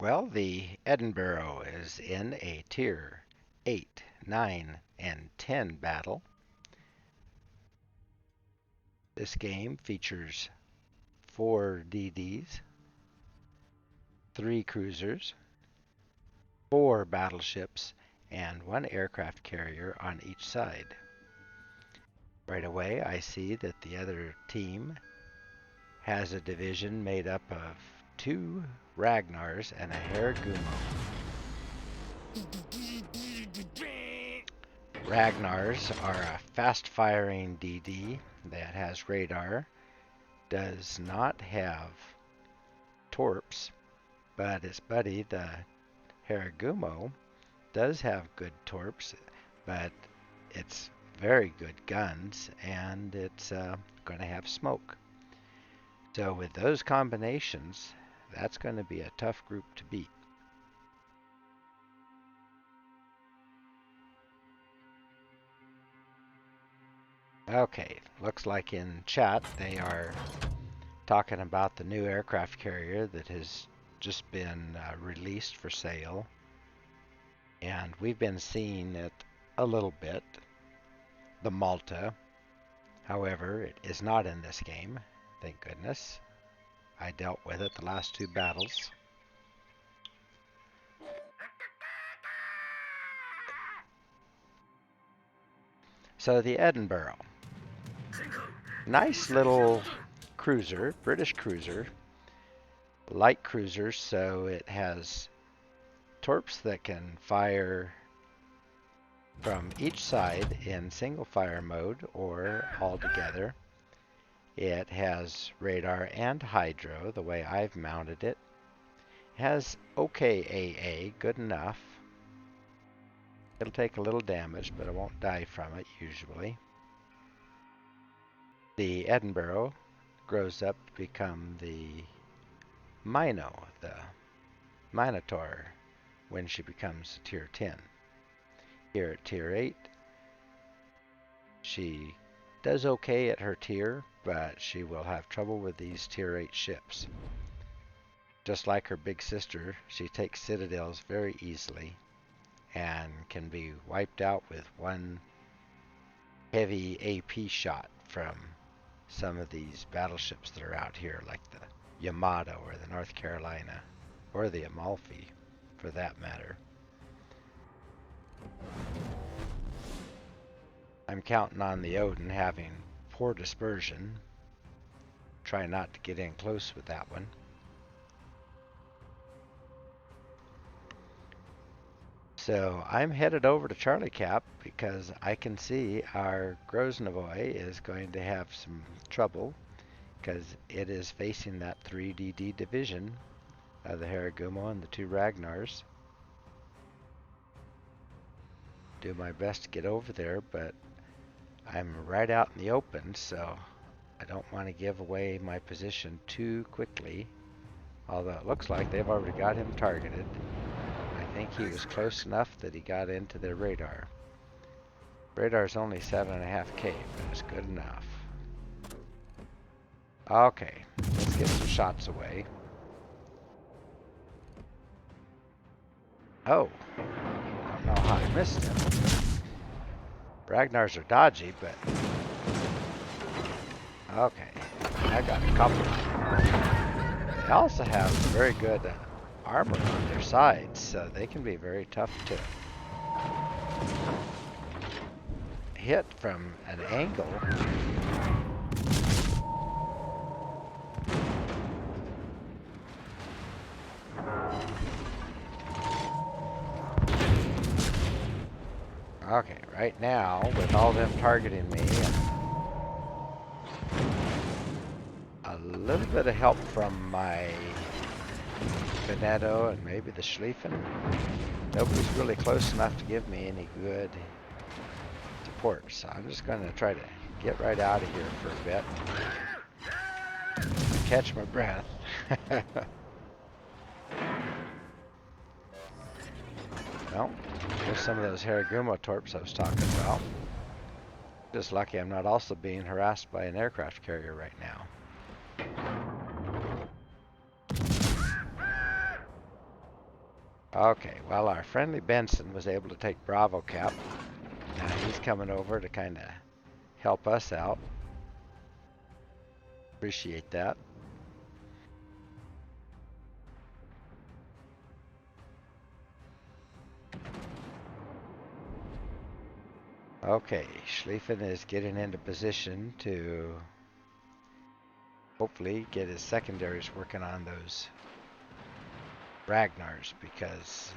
Well, the Edinburgh is in a Tier 8, 9, and 10 battle. This game features 4 DDs, 3 cruisers, 4 battleships, and 1 aircraft carrier on each side. Right away, I see that the other team has a division made up of 2 Ragnars and a Haragumo. Ragnars are a fast-firing DD that has radar, does not have torps, but its buddy, the Haragumo, does have good torps, but it's very good guns, and it's going to have smoke. So with those combinations, that's going to be a tough group to beat. Okay, looks like in chat they are talking about the new aircraft carrier that has just been released for sale. And we've been seeing it a little bit, the Malta. However, it is not in this game, thank goodness. I dealt with it the last 2 battles. So the Edinburgh. Nice little cruiser, British cruiser. Light cruiser, so it has torps that can fire from each side in single fire mode or all together. It has radar and hydro, the way I've mounted it. It has okay AA, good enough. It'll take a little damage, but it won't die from it usually. The Edinburgh grows up to become the Mino, the Minotaur, when she becomes Tier 10. Here at Tier 8, she does okay at her tier, but she will have trouble with these Tier 8 ships. Just like her big sister, she takes citadels very easily and can be wiped out with one heavy AP shot from some of these battleships that are out here, like the Yamato or the North Carolina, or the Amalfi, for that matter. I'm counting on the Odin having poor dispersion. Try not to get in close with that one. So I'm headed over to Charlie Cap because I can see our Groznovoy is going to have some trouble because it is facing that 3DD division of the Haragumo and the 2 Ragnars. Do my best to get over there, but I'm right out in the open, so I don't want to give away my position too quickly. Although it looks like they've already got him targeted. I think he was close enough that he got into their radar. Radar's only 7.5K, but it's good enough. Okay, let's get some shots away. Oh, I don't know how I missed him. Ragnars are dodgy, but okay, I got a couple. They also have very good armor on their sides, so they can be very tough to hit from an angle. Okay, right now, with all them targeting me, a little bit of help from my Veneto and maybe the Schlieffen. Nobody's really close enough to give me any good support, so I'm just going to try to get right out of here for a bit. Catch my breath. Well, there's some of those Haragumo torps I was talking about. Just lucky I'm not also being harassed by an aircraft carrier right now. Okay, well, our friendly Benson was able to take Bravo Cap. Now he's coming over to kind of help us out. Appreciate that. Okay, Schlieffen is getting into position to hopefully get his secondaries working on those Ragnars, because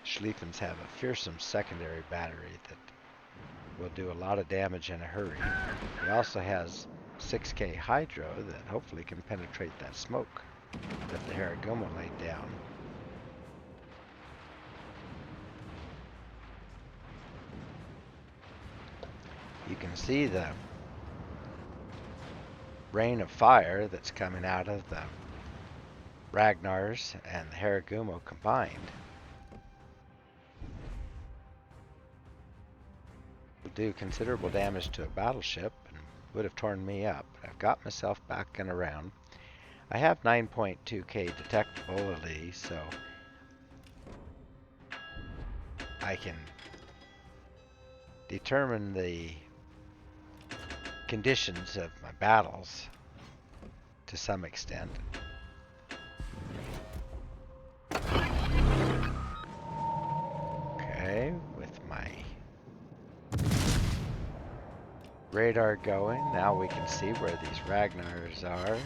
Schlieffens have a fearsome secondary battery that will do a lot of damage in a hurry. He also has 6K Hydro that hopefully can penetrate that smoke that the Haragoma laid down. You can see the rain of fire that's coming out of the Ragnars and the Haragumo combined. Will do considerable damage to a battleship and would have torn me up. I've got myself back and around. I have 9.2K detectability, so I can determine the conditions of my battles to some extent. Okay, with my radar going, now we can see where these Ragnars are.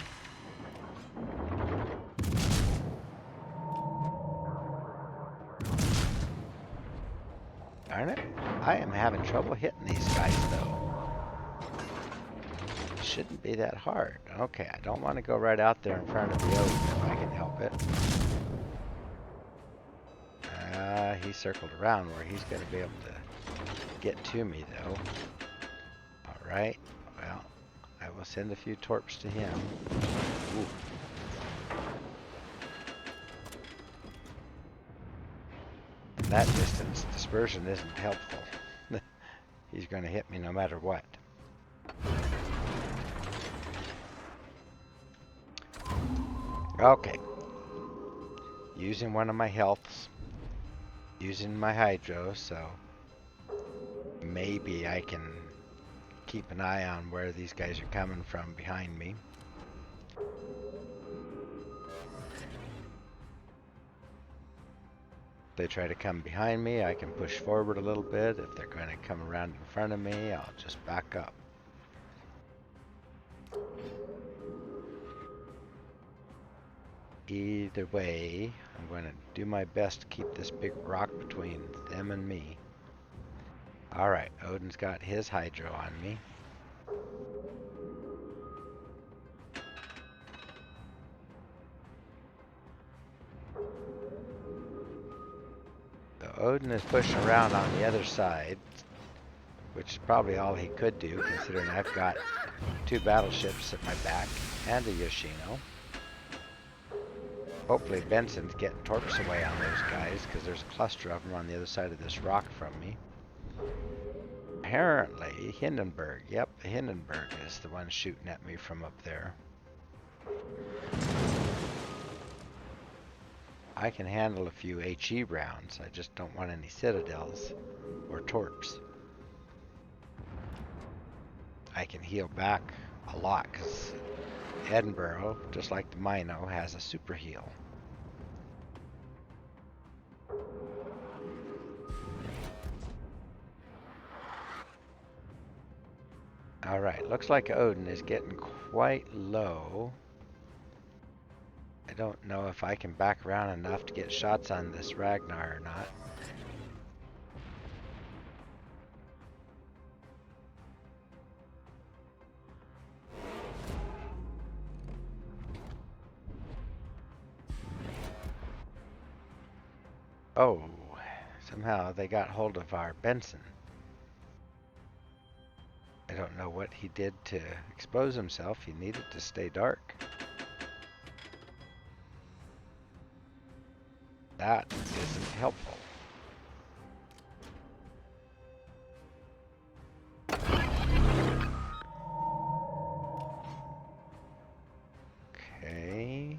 Darn it, I am having trouble hitting these guys though. It shouldn't be that hard. Okay, I don't want to go right out there in front of the Odin if I can help it. He circled around where he's going to be able to get to me though. Alright, well, I will send a few torps to him. Ooh. From that distance, dispersion isn't helpful. He's going to hit me no matter what. Okay. Using one of my healths. Using my Hydro, so maybe I can keep an eye on where these guys are coming from behind me. If they try to come behind me, I can push forward a little bit. If they're going to come around in front of me, I'll just back up. Either way, I'm going to do my best to keep this big rock between them and me. Alright, Odin's got his Hydro on me. So Odin is pushing around on the other side, which is probably all he could do, considering I've got 2 battleships at my back and a Yoshino. Hopefully Benson's getting torps away on those guys, because there's a cluster of them on the other side of this rock from me. Apparently, Hindenburg. Yep, Hindenburg is the one shooting at me from up there. I can handle a few HE rounds. I just don't want any citadels or torps. I can heal back a lot, because Edinburgh, just like the Mino, has a super heal. Alright, looks like Odin is getting quite low. I don't know if I can back around enough to get shots on this Ragnar or not. Oh, somehow they got hold of our Benson. I don't know what he did to expose himself. He needed to stay dark. That isn't helpful. Okay.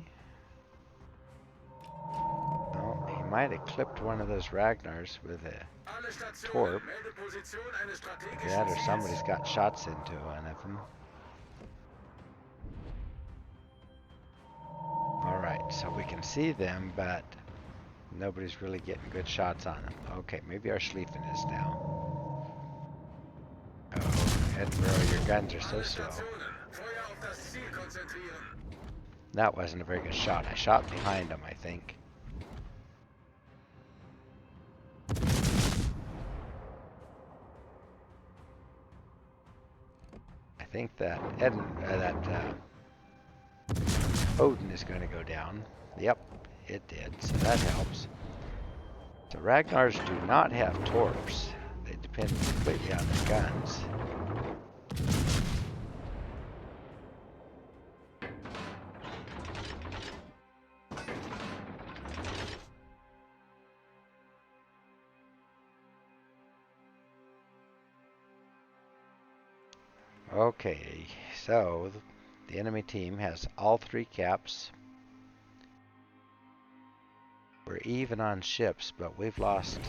Well, he might have clipped one of those Ragnars with a torp. That or somebody's got shots into one of them. Alright, so we can see them, but nobody's really getting good shots on them. Okay, maybe our Schlieffen is now. Oh, Edinburgh, your guns are so slow. That wasn't a very good shot. I shot behind him, I think. I think that Odin is going to go down. Yep, it did, so that helps. The Ragnars do not have torps. They depend completely on their guns. Okay, so the enemy team has all 3 caps. We're even on ships, but we've lost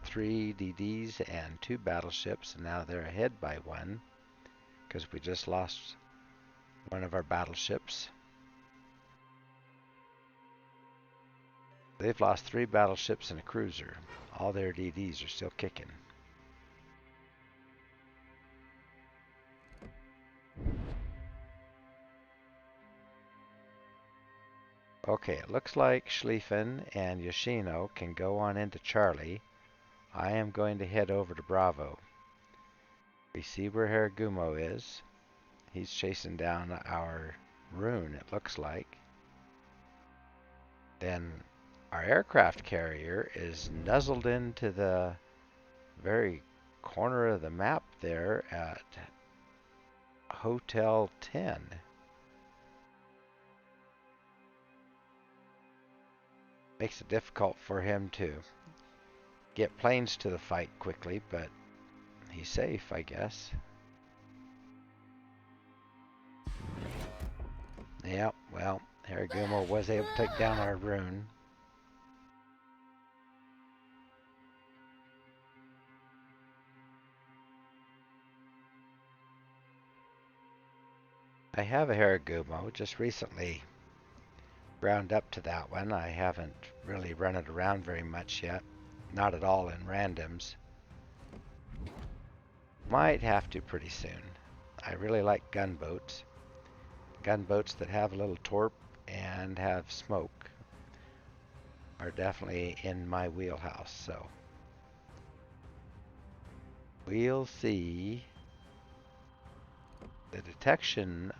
3 DDs and 2 battleships, and now they're ahead by 1 because we just lost one of our battleships. They've lost 3 battleships and a cruiser. All their DDs are still kicking. Okay, it looks like Schlieffen and Yoshino can go on into Charlie. I am going to head over to Bravo. We see where Haragumo is. He's chasing down our rune, it looks like. Then our aircraft carrier is nuzzled into the very corner of the map there at Hotel 10. Makes it difficult for him to get planes to the fight quickly, but he's safe, I guess. Yeah, well, Haragumo was able to take down our rune. I have a Haragumo, just recently ground up to that one. I haven't really run it around very much yet. Not at all in randoms. Might have to pretty soon. I really like gunboats. Gunboats that have a little torp and have smoke are definitely in my wheelhouse, so we'll see. The detection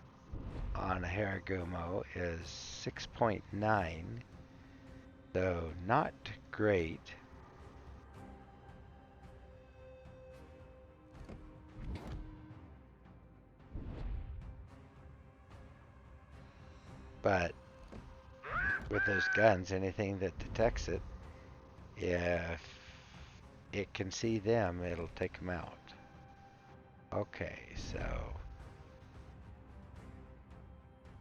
on a Haragumo is 6.9, so not great. But with those guns, anything that detects it, if it can see them, it'll take them out. Okay, so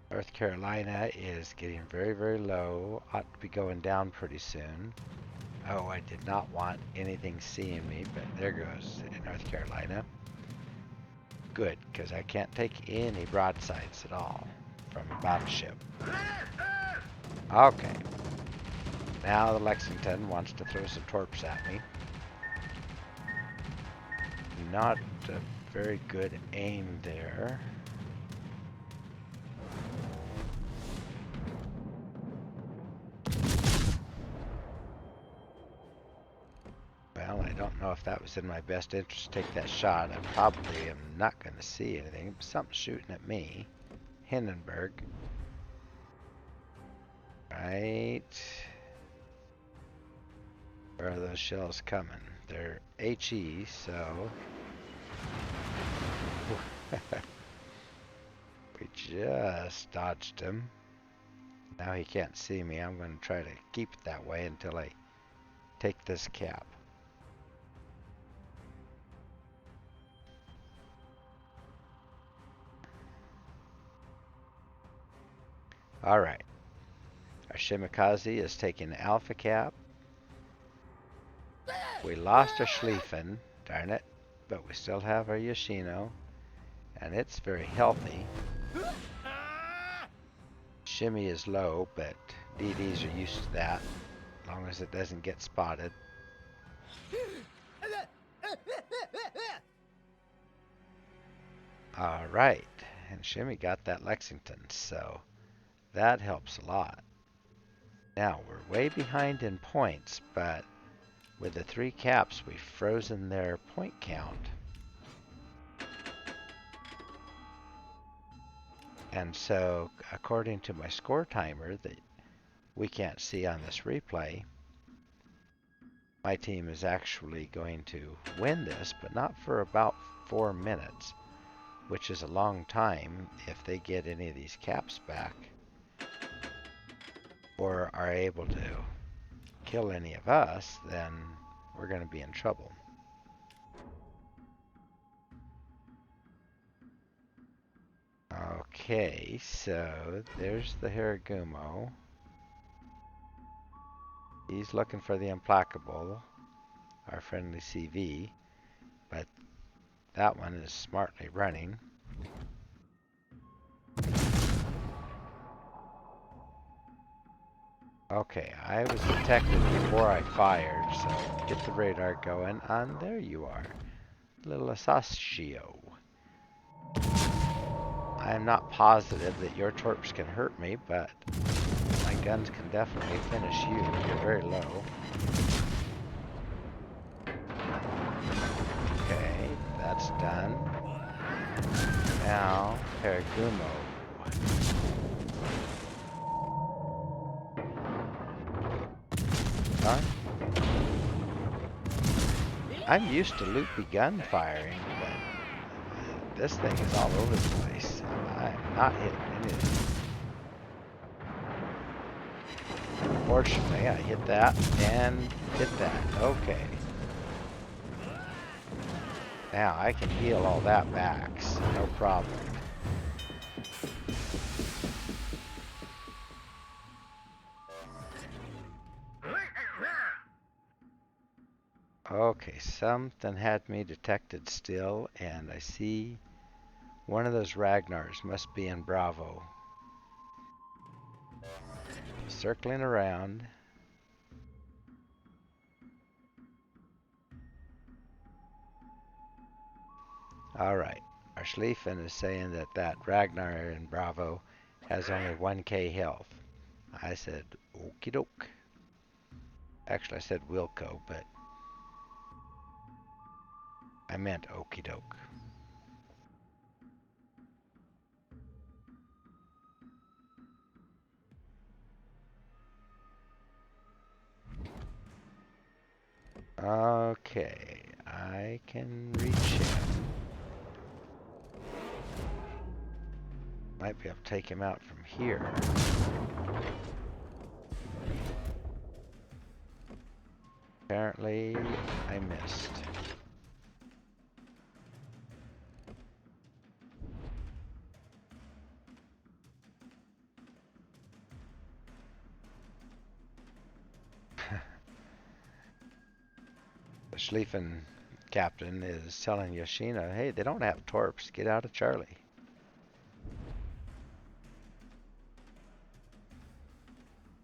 North Carolina is getting very, very low. Ought to be going down pretty soon. Oh, I did not want anything seeing me, but there goes North Carolina. Good, because I can't take any broadsides at all from a battleship. Okay. Now the Lexington wants to throw some torps at me. Not a very good aim there. Well, I don't know if that was in my best interest to take that shot. I probably am not going to see anything. Something's shooting at me. Hindenburg. Right. Where are those shells coming? They're HE, so we just dodged him. Now he can't see me. I'm going to try to keep it that way until I take this cap. Alright. Our Shimikaze is taking Alpha Cap. We lost our Schlieffen, darn it, but we still have our Yoshino, and it's very healthy. Shimmy is low, but DDs are used to that, as long as it doesn't get spotted. Alright, and Shimmy got that Lexington, so that helps a lot. Now, we're way behind in points, but with the 3 caps, we've frozen their point count. And so, according to my score timer that we can't see on this replay, my team is actually going to win this, but not for about 4 minutes, which is a long time if they get any of these caps back or are able to kill any of us, then we're going to be in trouble. Okay, so there's the Hiragumo. He's looking for the Implacable, our friendly CV, but that one is smartly running. Okay, I was detected before I fired, so get the radar going, and there you are. Little Asashio. I am not positive that your torps can hurt me, but my guns can definitely finish you. You're very low. Okay, that's done. Now, Hiragumo. Huh? I'm used to loopy gun firing, but this thing is all over the place. I'm not hitting anything. Fortunately, I hit that and hit that. Okay. Now I can heal all that back, so no problem. Okay, something had me detected still, and I see one of those Ragnars must be in Bravo. Circling around. Alright, our Schlieffen is saying that that Ragnar in Bravo has only 1k health. I said, okie doke. Actually, I said Wilco, but I meant okie doke. Okay, I can reach him. Might be able to take him out from here. Apparently, I missed. The Schlieffen captain is telling Yoshino, hey, they don't have torps. Get out of Charlie.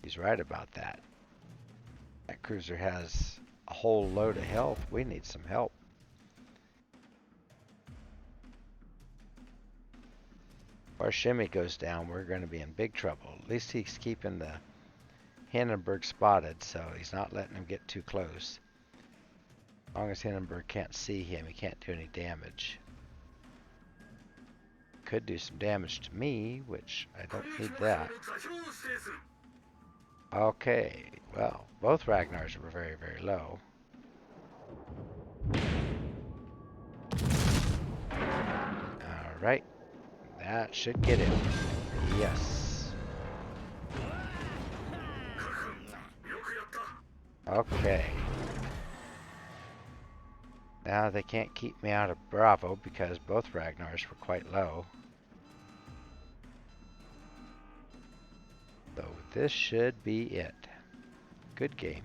He's right about that. That cruiser has a whole load of health. We need some help. If our shimmy goes down, we're going to be in big trouble. At least he's keeping the Hindenburg spotted, so he's not letting him get too close. As long as Hindenburg can't see him, he can't do any damage. Could do some damage to me, which I don't need that. Okay, well, both Ragnars were very, very low. Alright, that should get him. Yes. Okay. Now they can't keep me out of Bravo because both Ragnars were quite low. So this should be it. Good game.